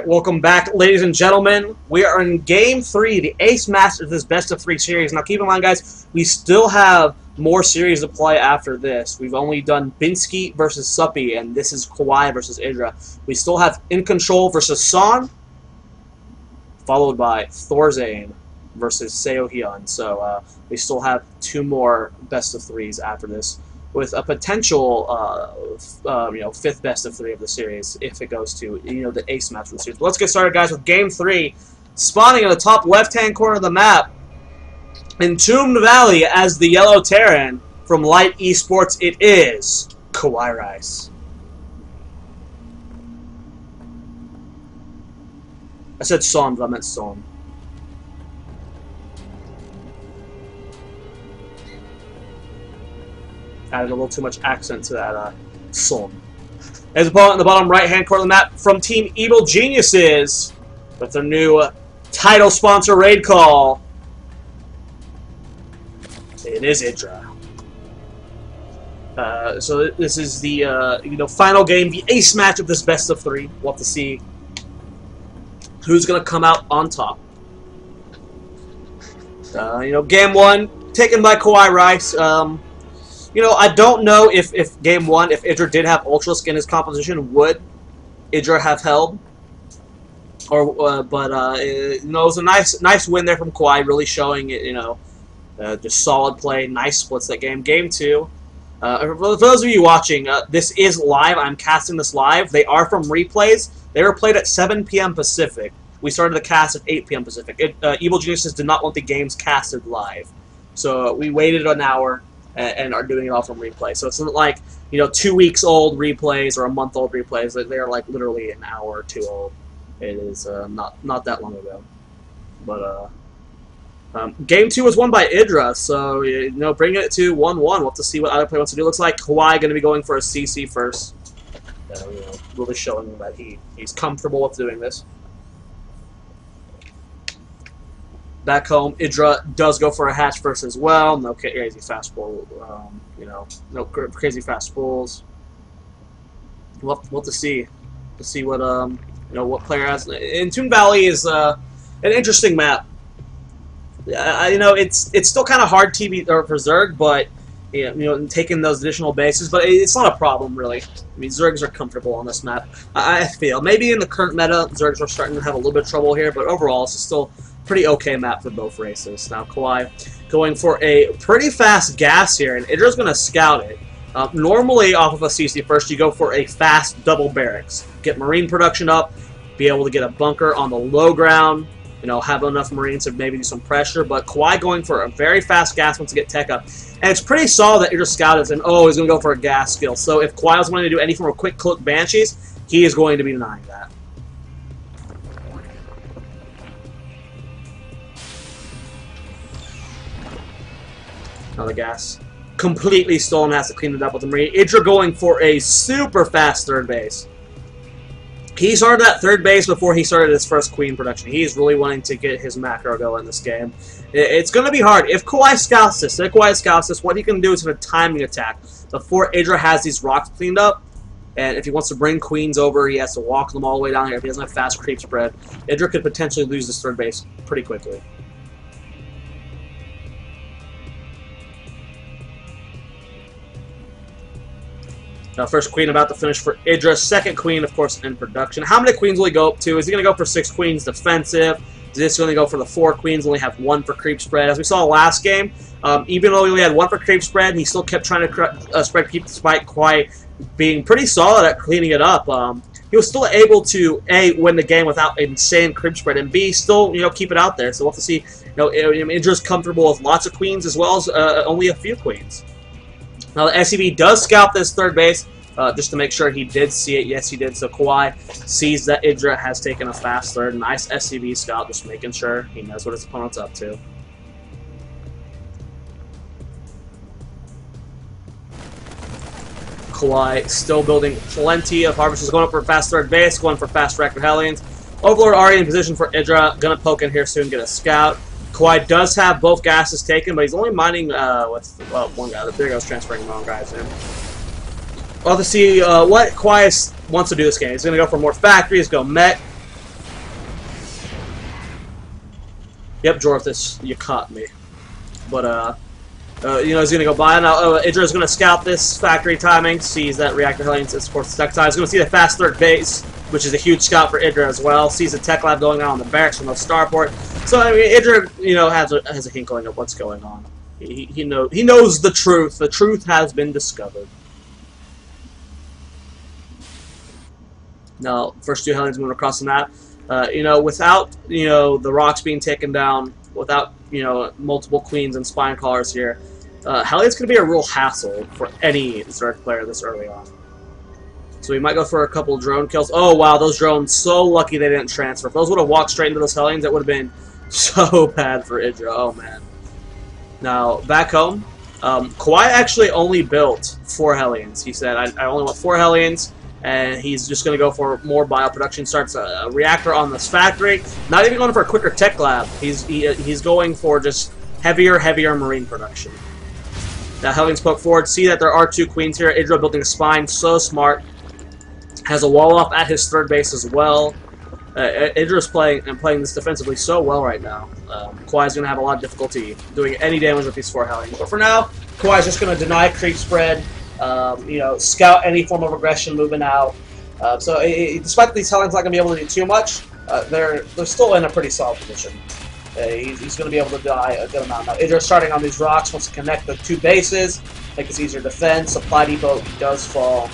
welcome back, ladies and gentlemen. We are in Game 3, the Ace Master of this best-of-3 series. Now, keep in mind, guys, we still have more series to play after this. We've only done Binsky versus Suppy, and this is Kawai versus EGIdrA. We still have In Control versus Son, followed by Thorzane versus Seohyun. So, we still have 2 more best-of-3s after this, with a potential, 5th best-of-3 of the series if it goes to, the Ace match of the series. But let's get started, guys, with Game 3. Spawning in the top left-hand corner of the map, Entombed Valley as the Yellow Terran. From Light Esports, it is KawaiiLighT. I said Son, but I meant Son. Added a little too much accent to that Son. His opponent in the bottom right-hand corner of the map from Team Evil Geniuses with their new title sponsor raid call. It is EGIdrA. So this is the final game, the ace match of this best of 3. We'll have to see who's going to come out on top. Game 1 taken by KawaiiLighT. I don't know if Game 1, if EGIdrA did have Ultralisk in his composition, would EGIdrA have held? But it was a nice win there from Kawhi, really showing it, just solid play, nice splits that game. Game 2, for those of you watching, this is live. I'm casting this live. They are from replays. They were played at 7 p.m. Pacific. We started the cast at 8 p.m. Pacific. Evil Geniuses did not want the games casted live, so we waited an hour and are doing it all from replay. So it's not like 2 weeks old replays or a month old replays. They're like literally an hour or 2 old. It is not that long ago. But Game 2 was won by EGIdrA, so bringing it to 1-1. We'll have to see what other player wants to do. Looks like Kawhi going to be going for a CC first. Really showing that he's comfortable with doing this. Back home, EGIdrA does go for a hatch first as well. No crazy fast pull, no crazy fast pulls. We'll have to see what what player has. Entombed Valley is an interesting map. It's still kind of hard for Zerg, but taking those additional bases, but it's not a problem really. I mean, Zergs are comfortable on this map. I feel maybe in the current meta, Zergs are starting to have a little bit of trouble here, but overall, it's still pretty okay map for both races. Now Kawhi going for a pretty fast gas here, and EGIdRA's going to scout it. Normally off of a CC first, you go for a fast double barracks. Get marine production up, be able to get a bunker on the low ground, have enough marines to maybe do some pressure, but Kawhi going for a very fast gas once to get tech up. And it's pretty solid that EGIdRA scouted and he's going to go for a gas skill. So if Kawhi was wanting to do anything with quick click Banshees, he is going to be denying that. Another gas. Completely stolen, has to clean it up with the marine. EGIdRA going for a super fast third base. He started that third base before he started his first queen production. He's really wanting to get his macro going in this game. It's going to be hard. If Kawhi scouts this, what he can do is a timing attack before EGIdRA has these rocks cleaned up. And if he wants to bring queens over, he has to walk them all the way down here. If he doesn't have fast creep spread, EGIdRA could potentially lose this third base pretty quickly. Now, first queen about to finish for EGIdRA. Second queen, of course, in production. How many queens will he go up to? Is he going to go for 6 queens defensive? Is this going to go for the 4 queens, only have 1 for creep spread? As we saw last game, even though he only had 1 for creep spread, he still kept trying to spread creep despite Kawhi being pretty solid at cleaning it up. He was still able to, A, win the game without insane creep spread, and B, still, keep it out there. So we'll have to see, EGIdRA's comfortable with lots of queens as well as only a few queens. Now the SCV does scout this third base, just to make sure he did see it. Yes, he did. So Kawhi sees that EGIdRA has taken a fast third. Nice SCV scout, just making sure he knows what his opponent's up to. Kawhi still building plenty of harvesters, going up for fast third base, going for fast record Hellions. Overlord already in position for EGIdRA, gonna poke in here soon, get a scout. Kawhi does have both gases taken, but he's only mining with one guy. There goes transferring the wrong guys in. We'll have to see what Kawhi wants to do this game. He's going to go for more factories, go mech. Yep, Jorthus, you caught me. But, you know, he's going to go by. Now, EGIdrA is going to scout this factory timing, sees that reactor Hellions is supports the tech side. He's going to see the fast third base, which is a huge scout for EGIdrA as well. Sees the tech lab going on in the barracks from the starport. So, I mean, EGIdrA, you know, has a inkling of what's going on. He knows the truth. The truth has been discovered. Now, first two Hellions moving across the map. You know, without, you know, the rocks being taken down, without, you know, multiple queens and spine callers here, Hellions going to be a real hassle for any Zerg player this early on. So we might go for a couple drone kills. Oh, wow, those drones, so lucky they didn't transfer. If those would have walked straight into those Hellions, that would have been so bad for EGIdrA. Oh, man. Now, back home, Kawhi actually only built 4 Hellions. He said, I only want 4 Hellions. And he's just going to go for more bioproduction. Starts a reactor on this factory. Not even going for a quicker tech lab. He's going for just heavier marine production. Now Hellions poke forward. See that there are 2 queens here. EGIdrA building a spine. So smart. Has a wall off at his third base as well. EGIdrA's playing this defensively so well right now. Kawhi's going to have a lot of difficulty doing any damage with these 4 Hellions. But for now, Kawhi's just going to deny creep spread. You know, scout any form of aggression moving out. So despite these Hellions not going to be able to do too much, they're still in a pretty solid position. He's going to be able to die a good amount. Now, EGIdrA starting on these rocks, wants to connect the 2 bases, make this easier to defend. Supply depot does fall.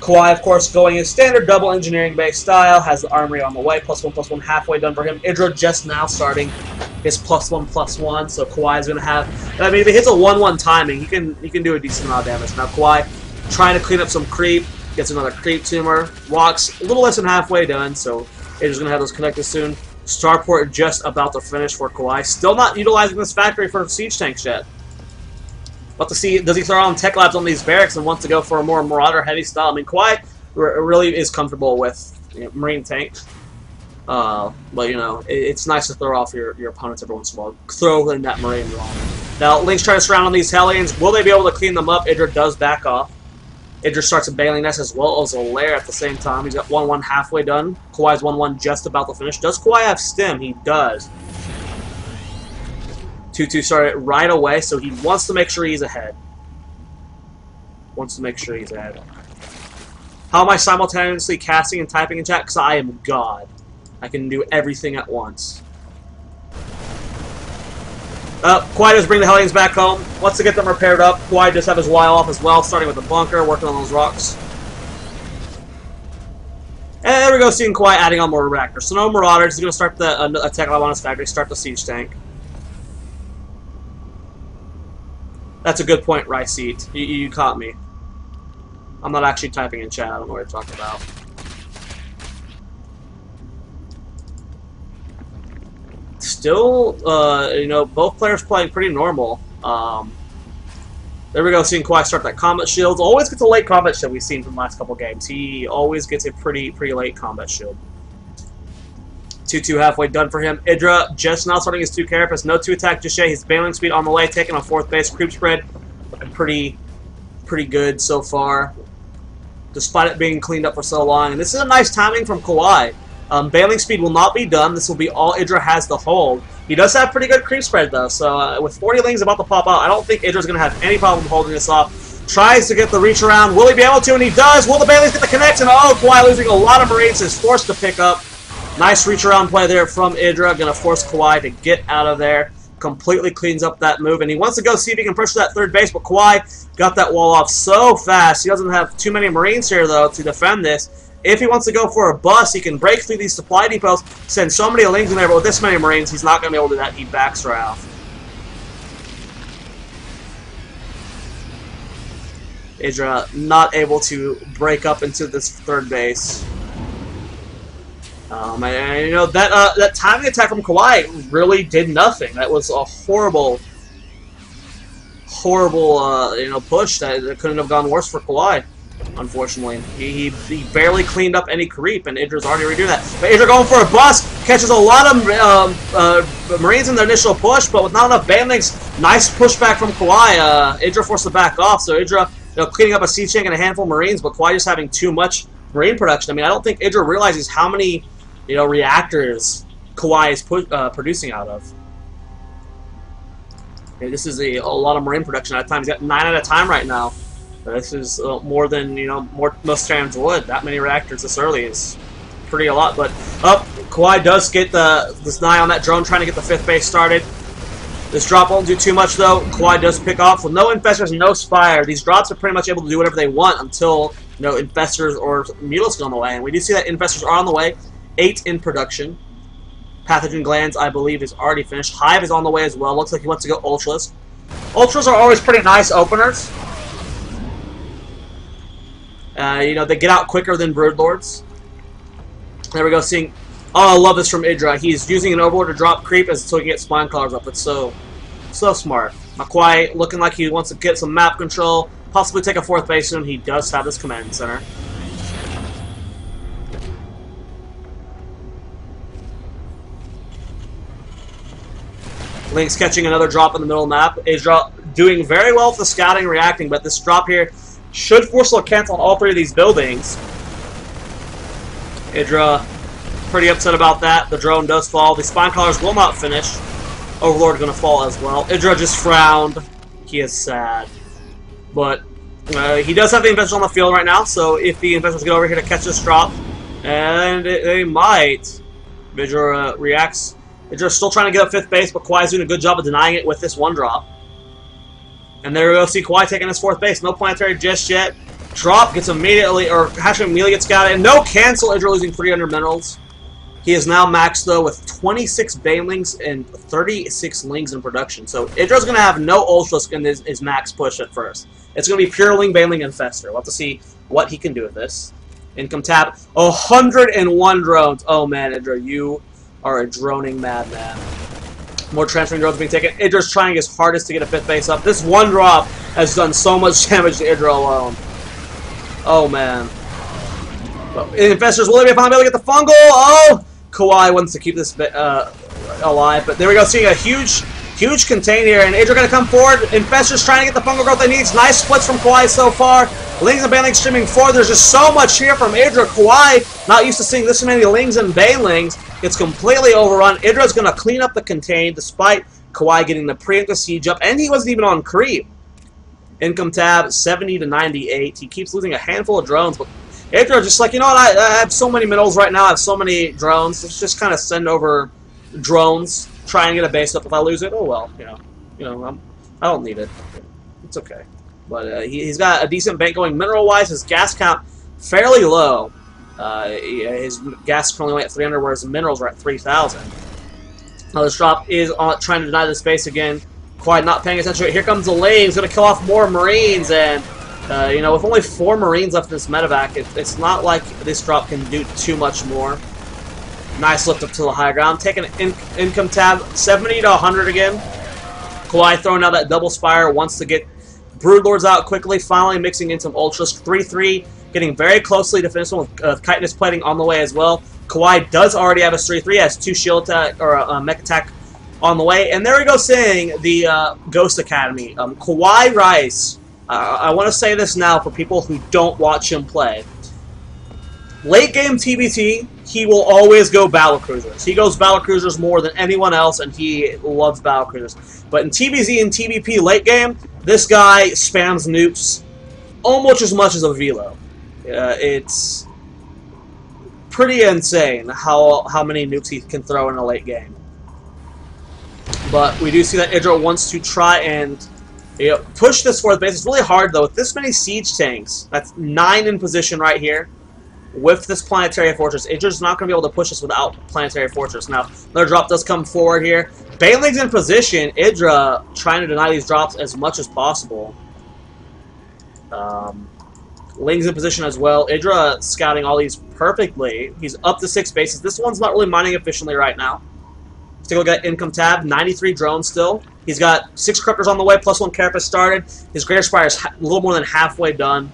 Kawhi, of course, going his standard double engineering base style, has the armory on the way, +1/+1 halfway done for him. EGIdrA just now starting his +1/+1, so Kawhi's going to have, I mean, if he hits a 1/1 timing, he can do a decent amount of damage. Now Kawhi trying to clean up some creep, gets another creep tumor, walks a little less than halfway done, so EGIdRA's going to have those connected soon. Starport just about to finish for Kawhi, still not utilizing this factory for siege tanks yet. But to see, does he throw on tech labs on these barracks and wants to go for a more Marauder-heavy style? I mean, Kawhi really is comfortable with, you know, marine tanks. But, you know, it's nice to throw off your opponents every once in a while. Throw in that marine wrong. Now, Link's trying to surround on these Hellions. Will they be able to clean them up? EGIdRA does back off. EGIdRA starts a Bailing Nest as well as a Lair at the same time. He's got 1/1 halfway done. Kawhi's 1/1 just about to finish. Does Kawhi have stim? He does. 2-2 started right away, so he wants to make sure he's ahead. How am I simultaneously casting and typing in chat? Because I am God. I can do everything at once. Kawhi does bring the Hellions back home. Wants to get them repaired up. Kawhi does have his Y off as well, starting with the bunker, working on those rocks. And there we go, seeing Kawhi adding on more reactors. So no Marauders. He's going to start the tech lab on his factory, start the siege tank. That's a good point, Rice Eat. You caught me. I'm not actually typing in chat. I don't know what you're talking about. Still, you know, both players playing pretty normal. There we go, seeing Kawhi start that combat shield. Always gets a late combat shield we've seen from the last couple games. He always gets a pretty late combat shield. 2-2 halfway done for him. EGIdRA just now starting his 2 carapace. No 2 attack just yet. His bailing speed on the way, taking on 4th base. Creep spread looking pretty good so far, despite it being cleaned up for so long. And this is a nice timing from Kawhi. Bailing speed will not be done. This will be all EGIdRA has to hold. He does have pretty good creep spread though, so with 40 lings about to pop out, I don't think EGIdRA's going to have any problem holding this off. Tries to get the reach around. Will he be able to? And he does. Will the Bailey's get the connection? Oh, Kawhi losing a lot of Marines is forced to pick up. Nice reach around play there from EGIdRA. Going to force Kawhi to get out of there. Completely cleans up that move. And he wants to go see if he can pressure that 3rd base, but Kawhi got that wall off so fast. He doesn't have too many Marines here, though, to defend this. If he wants to go for a bust, he can break through these supply depots, send so many lings in there, but with this many Marines, he's not going to be able to do that. He backs right off. EGIdRA not able to break up into this 3rd base. And you know, that timing attack from Kawhi really did nothing. That was a horrible you know, push that couldn't have gone worse for Kawhi. Unfortunately, he barely cleaned up any creep, and EGIdRA's already redoing that. But EGIdRA going for a bust, catches a lot of Marines in the initial push, but with not enough banelings, nice pushback from Kawhi. EGIdRA forced to back off, so EGIdRA, you know, cleaning up a siege tank and a handful of Marines, but Kawhi just having too much Marine production. I mean, I don't think EGIdRA realizes how many, you know, reactors Kawhi is producing out of. Okay, this is a lot of Marine production at a time. He's got 9 at a time right now. This is more than most fans would. That many reactors this early is pretty a lot. But Kawhi does get this 9 on that drone, trying to get the 5th base started. This drop won't do too much though. Kawhi does pick off with no infestors, no spire. These drops are pretty much able to do whatever they want until infestors or mutants go on the way. And we do see that infestors are on the way. 8 in production. Pathogen glands, I believe, is already finished. Hive is on the way as well. Looks like he wants to go ultras. Ultras are always pretty nice openers. They get out quicker than Broodlords. There we go, seeing... Oh, I love this from EGIdrA. He's using an Overlord to drop creep so he can get spine collars up. It's so smart. Kawhi looking like he wants to get some map control, possibly take a 4th base soon. He does have this command center. Link's catching another drop in the middle of the map. EGIdrA doing very well with the scouting and reacting, but this drop here should force a cancel on all 3 of these buildings. EGIdrA pretty upset about that. The drone does fall. The spine collars will not finish. Overlord going to fall as well. EGIdrA just frowned. He is sad. But he does have the investors on the field right now, so if the investors get over here to catch this drop, and they might. EGIdrA reacts. EGIdra's still trying to get up 5th base, but Kawhi's doing a good job of denying it with this 1 drop. And there we go, see Kawhi taking his 4th base. No planetary just yet. Drop gets immediately, or actually immediately gets scouted. And no cancel, EGIdRA losing 300 minerals. He is now maxed, though, with 26 banelings and 36 lings in production. So EGIdRA's going to have no ultras in his max push at first. It's going to be pure ling, baneling, infester. We'll have to see what he can do with this. Income tab, 101 drones. Oh, man, EGIdRA, you are a droning madman. More transferring drones being taken. EGIdRA's trying his hardest to get a 5th base up. This 1 drop has done so much damage to EGIdRA alone. Oh, man. But infestors, will they be able to get the fungal? Oh! Kawhi wants to keep this alive, but there we go, seeing a huge contain here, and EGIdRA going to come forward. Infestors trying to get the fungal growth they need. Nice splits from Kawhi so far. Lings and banelings streaming forward. There's just so much here from EGIdRA. Kawhi, not used to seeing this many lings and banelings, gets completely overrun. EGIdRA's going to clean up the contain, despite Kawhi getting the preemptive siege up, and he wasn't even on creep. Income tab, 70 to 98. He keeps losing a handful of drones, but EGIdRA just like, you know what, I have so many minerals right now, I have so many drones, let's just kind of send over drones, try and get a base up. If I lose it, oh well, I don't need it. It's okay. But he's got a decent bank going. Mineral-wise, his gas count fairly low. His gas is currently only at 300, whereas the minerals are at 3,000. Now this drop is trying to deny the space again. Quite not paying attention. Here comes the lane. He's going to kill off more Marines, and with only 4 Marines left in this medevac, it's not like this drop can do too much more. Nice lift up to the high ground. Taking an income tab, 70 to 100 again. Kawhi throwing out that double spire, wants to get Broodlords out quickly, finally mixing in some ultras. 3-3, getting very closely to finish one with chitinous plating on the way as well. Kawhi does already have a 3-3, has 2 shield attack, or a mech attack on the way. And there we go, seeing the Ghost Academy. KawaiiLighT. I want to say this now for people who don't watch him play. Late game TBT, he will always go battlecruisers. He goes battlecruisers more than anyone else, and he loves battlecruisers. But in TBZ and TBP late game, this guy spams nukes almost as much as a Velo. It's pretty insane how many nukes he can throw in a late game. But we do see that EGIdRA wants to try and push this 4th base. It's really hard, though. With this many siege tanks, that's 9 in position right here, with this planetary fortress, EGIdRA's not going to be able to push this without planetary fortress. Now, another drop does come forward here. Banelings in position. EGIdRA trying to deny these drops as much as possible. Lings in position as well. EGIdRA scouting all these perfectly. He's up to 6 bases. This one's not really mining efficiently right now. Let's take a look at income tab. 93 drones still. He's got 6 Corruptors on the way, plus 1 Carapace started. His Greater Spire is a little more than halfway done.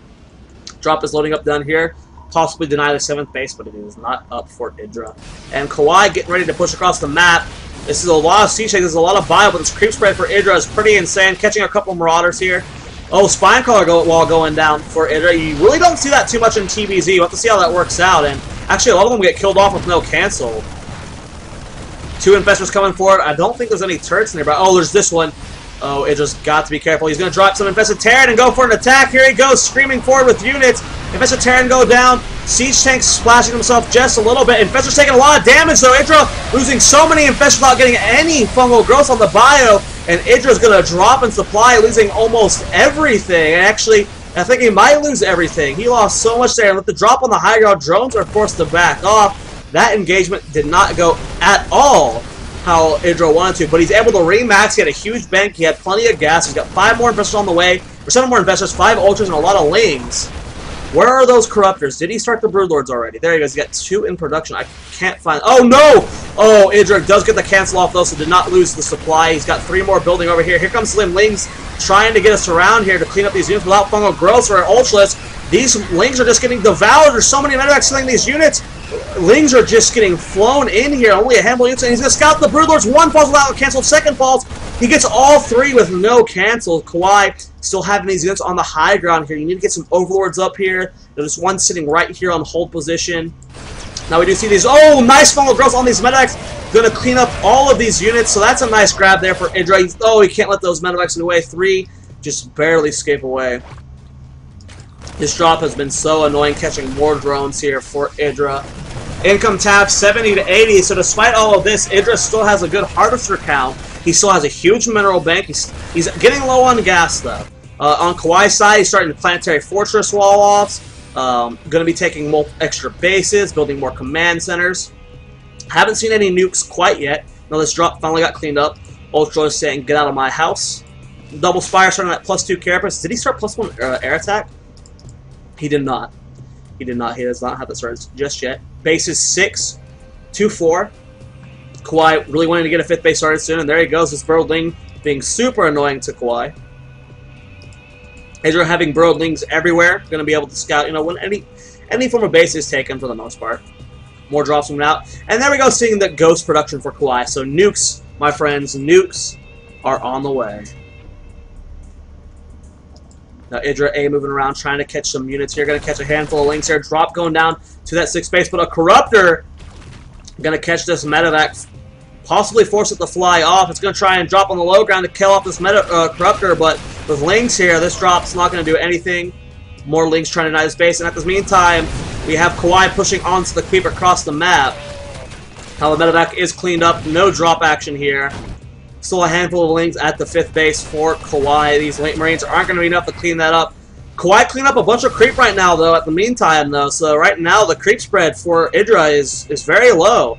Drop is loading up done here. Possibly deny the 7th base, but it is not up for EGIdRA. And Kawhi getting ready to push across the map. This is a lot of siege tanks. This is a lot of bio, but this creep spread for EGIdRA is pretty insane. Catching a couple Marauders here. Oh, Spine Collar wall going down for EGIdRA. You really don't see that too much in TBZ. We'll have to see how that works out. And actually, a lot of them get killed off with no cancel. 2 infestors coming forward. I don't think there's any turrets nearby. Oh, there's this one. Oh, it just got to be careful. He's going to drop some Infested Terran and go for an attack. Here he goes, screaming forward with units. Infested Terran go down. Siege Tank's splashing himself just a little bit. Infestor's taking a lot of damage, though. EGIdrA losing so many Infestors without getting any fungal growth on the bio. And EGIdRA's going to drop in supply, losing almost everything. And actually, I think he might lose everything. He lost so much there. And with the drop on the high ground, drones are forced to back off. That engagement did not go at all how EGIdRA wanted to, but he's able to remax. He had a huge bank. He had plenty of gas. He's got 5 more investors on the way, or 7 more investors, 5 ultras, and a lot of lings. Where are those corruptors? Did he start the broodlords already? There he goes. He's got 2 in production. I can't find. Oh no! Oh, EGIdRA does get the cancel off though, so did not lose the supply. He's got 3 more building over here. Here comes Slim Lings trying to get us around here to clean up these units without fungal growth or ultras. These lings are just getting devoured. There's so many medevacs killing these units. Lings are just getting flown in here. Only a handful of units. And he's going to scout the broodlords. 1 falls without a cancel. 2nd falls. He gets all 3 with no cancel. Kawhi still having these units on the high ground here. You need to get some overlords up here. There's one sitting right here on hold position. Now we do see these. Oh, nice fungal growth on these medevacs. Going to clean up all of these units. So that's a nice grab there for EGIdRA. Oh, he can't let those medevacs get away. 3 just barely escape away. This drop has been so annoying, catching more drones here for EGIdRA. Income tab 70 to 80, so despite all of this, EGIdRA still has a good harvester count. He still has a huge mineral bank. He's getting low on gas, though. On Kawaii's side, he's starting the planetary fortress wall-offs. Going to be taking more extra bases, building more command centers. Haven't seen any nukes quite yet. Now this drop finally got cleaned up. Ultra is saying, get out of my house. Double Spire starting at +2 carapace. Did he start +1 air attack? He did not. He did not. He does not have that started just yet. Base is 6, 2, 4. Kawhi really wanting to get a 5th base started soon, and there he goes. This Birdling being super annoying to Kawhi. EGIdRA having Birdlings everywhere. Going to be able to scout, you know, when any form of base is taken for the most part. More drops coming out. And there we go, seeing the ghost production for Kawhi. So nukes, my friends, nukes are on the way. Now EGIdRA A moving around, trying to catch some units here. Going to catch a handful of lings here. Drop going down to that 6th base, but a Corruptor going to catch this medevac. Possibly force it to fly off. It's going to try and drop on the low ground to kill off this Corruptor, but with lings here, this drop's not going to do anything. More lings trying to deny this base, and at this meantime, we have Kawhi pushing onto the creep across the map. Now the medevac is cleaned up. No drop action here. Still a handful of lings at the 5th base for Kawhi. These late Marines aren't going to be enough to clean that up. Kawhi cleaned up a bunch of creep right now, though, at the meantime, though. So right now, the creep spread for EGIdRA is very low.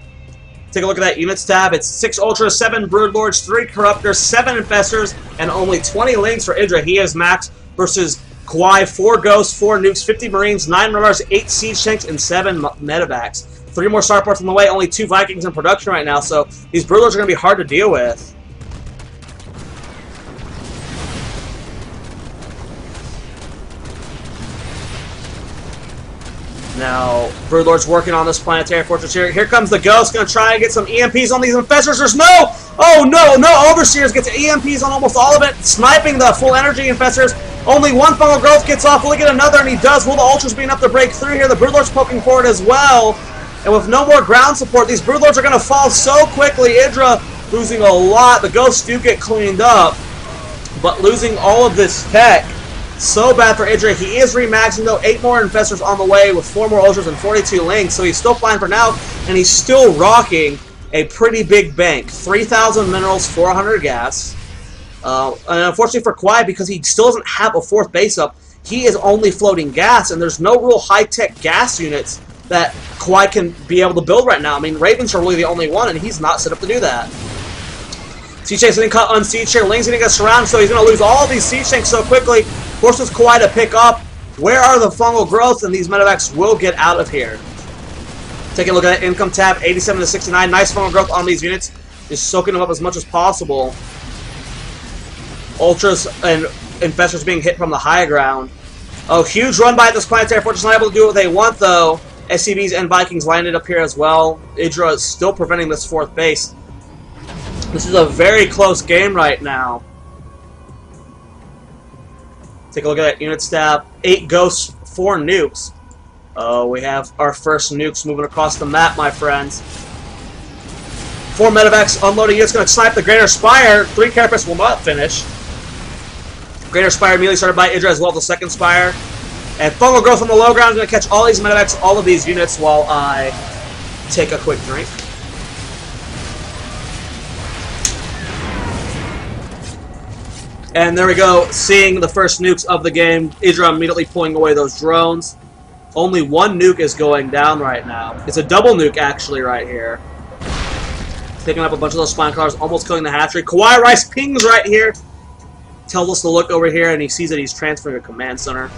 Take a look at that units tab. It's 6 Ultras, 7 Broodlords, 3 Corruptors, 7 Infestors, and only 20 lings for EGIdRA. He is max versus Kawhi, 4 Ghosts, 4 Nukes, 50 Marines, 9 Radars, 8 Siege Tanks, and 7 Medevacs. 3 more Starports on the way, only 2 Vikings in production right now, so these Broodlords are going to be hard to deal with. Now, Broodlord's working on this planetary fortress here. Here comes the Ghost, going to try and get some EMPs on these Infestors. There's no! Oh, no! Overseers gets EMPs on almost all of it, sniping the full energy Infestors. Only 1 Fungal Growth gets off. Will he get another? And he does. Will the Ultras be enough to break through here? The Broodlord's poking forward as well. And with no more ground support, these Broodlords are going to fall so quickly. EGIdRA losing a lot. The Ghosts do get cleaned up, but losing all of this tech. So bad for EGIdRA. He is remaxing, though. 8 more Infestors on the way with 4 more Ultras and 42 Lings. So he's still fine for now, and he's still rocking a pretty big bank. 3,000 minerals, 400 gas. And unfortunately for Kawhi, because he still doesn't have a 4th base up, he is only floating gas, and there's no real high-tech gas units that Kawhi can be able to build right now. I mean, Ravens are really the only one, and he's not set up to do that. Siege Tank's getting caught on Siege here. Ling's going to get surrounded, so he's going to lose all of these Siege Tanks so quickly. Forces Kawhi to pick up. Where are the fungal growths? And these medevacs will get out of here. Taking a look at that income tab, 87 to 69. Nice fungal growth on these units. Just soaking them up as much as possible. Ultras and Infestors being hit from the high ground. Oh, huge run by this planetary fortress. Not able to do what they want, though. SCVs and Vikings landed up here as well. EGIdRA is still preventing this 4th base. This is a very close game right now. Take a look at that unit tab. 8 Ghosts, 4 Nukes. Oh, we have our first Nukes moving across the map, my friends. 4 medevacs unloading units, going to snipe the Greater Spire. 3 Carapace will not finish. Greater Spire immediately started by EGIdrA as well, the second Spire. And Fungal Growth on the low ground is going to catch all these medevacs, all of these units, while I take a quick drink. And there we go, seeing the first nukes of the game. EGIdrA immediately pulling away those drones. Only 1 nuke is going down right now. It's a double nuke, actually, right here. Picking up a bunch of those spine crawlers, almost killing the hatchery. KawaiiLighT pings right here. Tells us to look over here, and he sees that he's transferring a command center.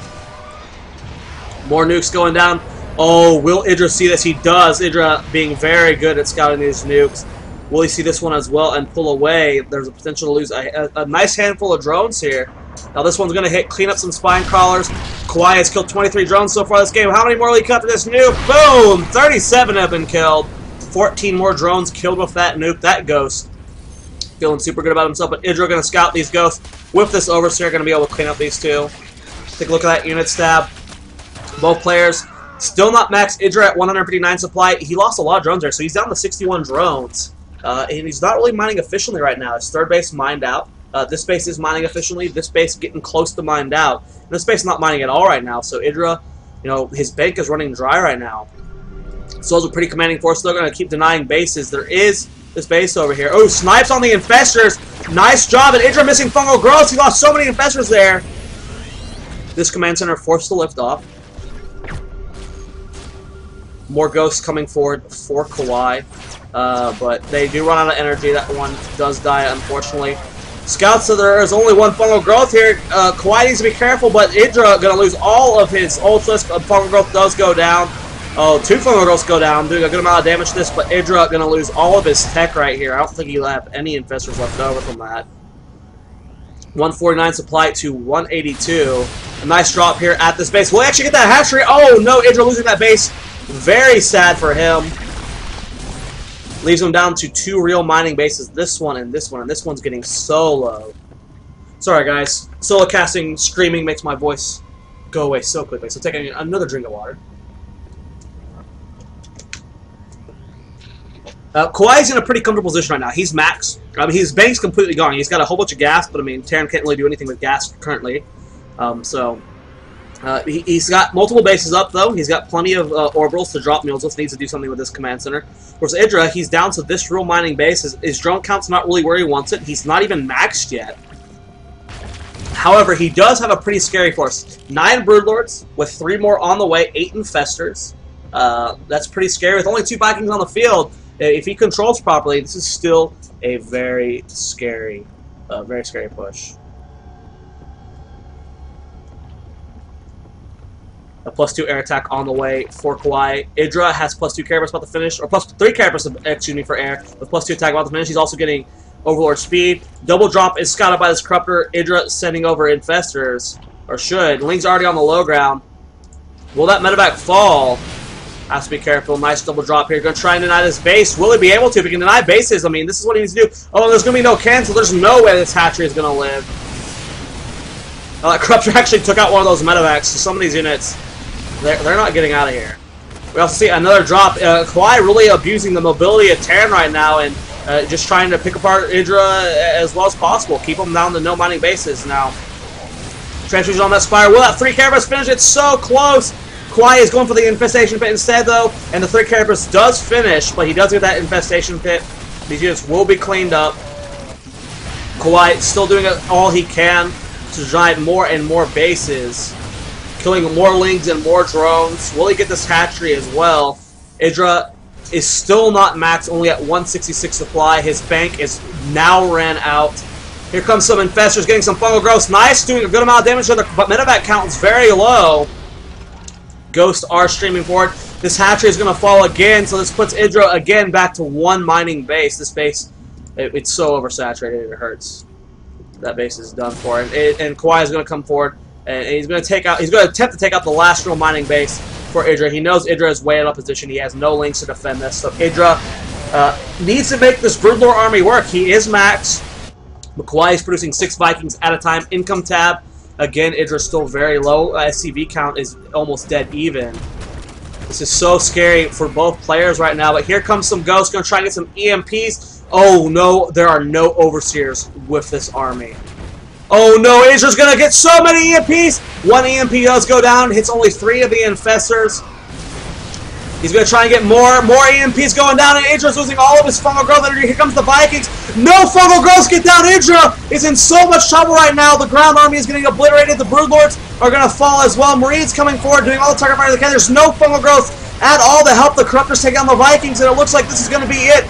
More nukes going down. Oh, will EGIdrA see this? He does. EGIdrA being very good at scouting these nukes. Will he see this one as well and pull away? There's a potential to lose a nice handful of drones here. Now this one's going to hit, clean up some spine crawlers. Kawhi has killed 23 drones so far this game. How many more will he cut to this nuke? Boom! 37 have been killed. 14 more drones killed with that nuke. That ghost feeling super good about himself. But EGIdrA going to scout these ghosts with this Overseer. Going to be able to clean up these two. Take a look at that unit stab. Both players still not maxed. EGIdrA at 159 supply. He lost a lot of drones there, so he's down to 61 drones. And he's not really mining efficiently right now. His third base mined out. This base is mining efficiently. This base getting close to mined out. And this base not mining at all right now. So EGIdrA, you know, his bank is running dry right now. So those are pretty commanding force. They're going to keep denying bases. There is this base over here. Oh, snipes on the infestors. Nice job. And EGIdrA missing fungal growth. He lost so many infestors there. This command center forced to lift off. More ghosts coming forward for Kawhi. But they do run out of energy. That one does die, unfortunately. Scouts, so there is only 1 fungal growth here. Kawhi needs to be careful, but EGIdrA going to lose all of his ultras. Fungal growth does go down. Oh, 2 fungal growths go down, doing a good amount of damage to this, but EGIdrA going to lose all of his tech right here. I don't think he'll have any infestors left over from that. 149 supply to 182. A nice drop here at this base. Will he actually get that hatchery? Oh, no, EGIdrA losing that base. Very sad for him. Leaves him down to 2 real mining bases. This one and this one. And this one's getting so low. Sorry, guys. Solo casting, screaming makes my voice go away so quickly. So taking another drink of water. Kawhi's in a pretty comfortable position right now. He's maxed. I mean, his bank's completely gone. He's got a whole bunch of gas, but I mean, Terran can't really do anything with gas currently. He's got multiple bases up, though. He's got plenty of orbitals to drop mules if he needs to do something with this command center. Of course, EGIdrA, he's down to this real mining base. His drone count's not really where he wants it. He's not even maxed yet. However, he does have a pretty scary force. 9 Broodlords, with 3 more on the way, 8 Infestors. That's pretty scary. With only 2 Vikings on the field, if he controls properly, this is still a very scary push. A +2 air attack on the way for Kawhi. EGIdrA has +2 Carapace about to finish, or +3 Carapace, excuse me, for air, with +2 attack about to finish. He's also getting Overlord speed. Double drop is scouted by this Corruptor. EGIdrA sending over Infestors, or should. Ling's already on the low ground. Will that medevac fall? Has to be careful. Nice double drop here. Going to try and deny this base. Will he be able to? If he can deny bases, I mean, this is what he needs to do. Oh, there's going to be no cancel. There's no way this hatchery is going to live. That Corruptor actually took out one of those medevacs, so some of these units, they're not getting out of here. We also see another drop. Kawhi really abusing the mobility of Terran right now and just trying to pick apart EGIdrA as well as possible. Keep them down to no mining bases now. Transfusion on that Spire. Will that 3 Carapace finish? It's so close. Kawhi is going for the Infestation Pit instead, though, and the 3 Carapace does finish, but he does get that Infestation Pit. These units will be cleaned up. Kawhi still doing all he can to drive more and more bases, killing more Lings and more drones. Will he get this hatchery as well? EGIdrA is still not maxed, only at 166 supply. His bank is now ran out. Here comes some Infestors getting some fungal growth. Nice, doing a good amount of damage to the medevac count is very low. Ghosts are streaming forward. This hatchery is going to fall again, so this puts EGIdrA again back to 1 mining base. This base, it's so oversaturated, it hurts. That base is done for, and Kawhi is going to come forward, and he's going to attempt to take out the last real mining base for EGIdrA. He knows EGIdrA is way out of position. He has no links to defend this, so EGIdrA needs to make this Broodlord army work. He is maxed, but Kawhi is producing 6 Vikings at a time. Income tab. Again, EGIdrA is still very low. SCV count is almost dead even. This is so scary for both players right now. But here comes some ghosts. Going to try and get some EMPs. Oh, no. There are no overseers with this army. Oh, no. EGIdRA's going to get so many EMPs. One EMP does go down. Hits only 3 of the infestors. He's going to try and get more EMPs going down, and EGIdRA's losing all of his fungal growth energy. Here comes the Vikings. No fungal growths get down. EGIdRA is in so much trouble right now. The ground army is getting obliterated. The Broodlords are going to fall as well. Marines coming forward, doing all the target fire they can. There's no fungal growth at all to help the Corruptors take down the Vikings, and it looks like this is going to be it.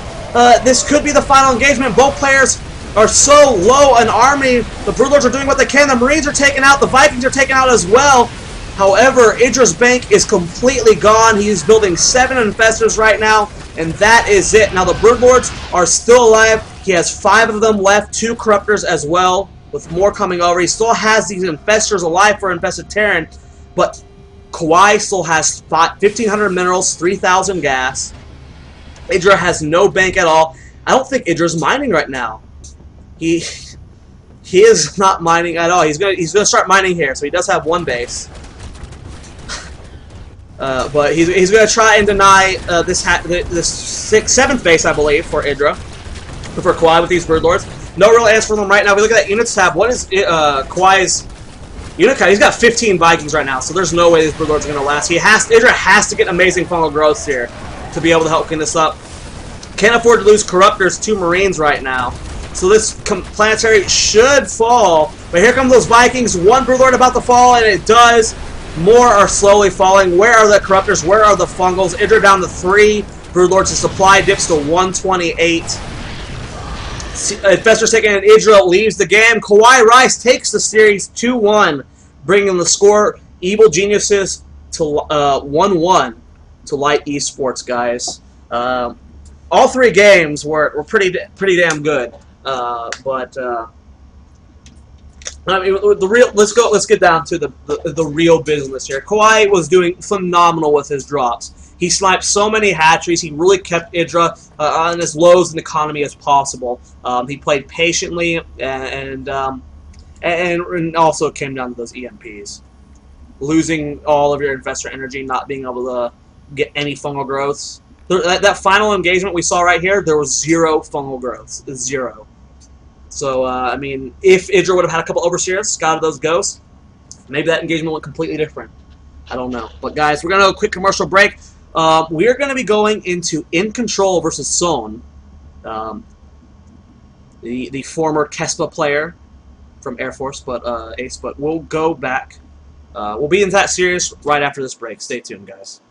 This could be the final engagement. Both players are so low an army. The Broodlords are doing what they can. The Marines are taken out. The Vikings are taken out as well. However, EGIdRA's bank is completely gone. He's building 7 infestors right now, and that is it. Now, the Broodlords are still alive. He has 5 of them left, 2 Corruptors as well, with more coming over. He still has these infestors alive for infested Terran, but Kawhi still has 1,500 minerals, 3,000 gas. EGIdRA has no bank at all. I don't think EGIdRA's mining right now. He is not mining at all. He's gonna start mining here, so he does have 1 base. But he's going to try and deny this 7th base, I believe, for EGIdRA, for Kawhi with these Broodlords. No real answer for them right now. We look at that units tab. What is Kawhi's unit count? He's got 15 Vikings right now, so there's no way these Broodlords are going to last. EGIdRA has to get amazing fungal growths here to be able to help clean this up. Can't afford to lose Corruptors, 2 Marines right now. So this planetary should fall. But here come those Vikings. 1 Broodlord about to fall, and it does. More are slowly falling. Where are the Corruptors? Where are the Fungals? EGIdRA down to 3. Broodlords' supply dips to 128. Infestors taken, and EGIdRA leaves the game. KawaiiLighT takes the series 2-1, bringing the score Evil Geniuses to 1-1 to Light Esports, guys. All 3 games were pretty damn good, I mean, let's get down to the real business here. Kawhi was doing phenomenal with his drops. He sniped so many hatcheries. He really kept EGIdRA on as low as an economy as possible. He played patiently, and also it came down to those EMPs. Losing all of your investor energy, not being able to get any fungal growths. That final engagement we saw right here, there was 0 fungal growths. 0. So, I mean, if EGIdRA would have had a couple overseers, scouted those ghosts, maybe that engagement went completely different. I don't know. But, guys, we're going to do a quick commercial break. We are going to be going into In Control versus Zone, the former Kespa player from Air Force, but Ace. But we'll go back. We'll be in that series right after this break. Stay tuned, guys.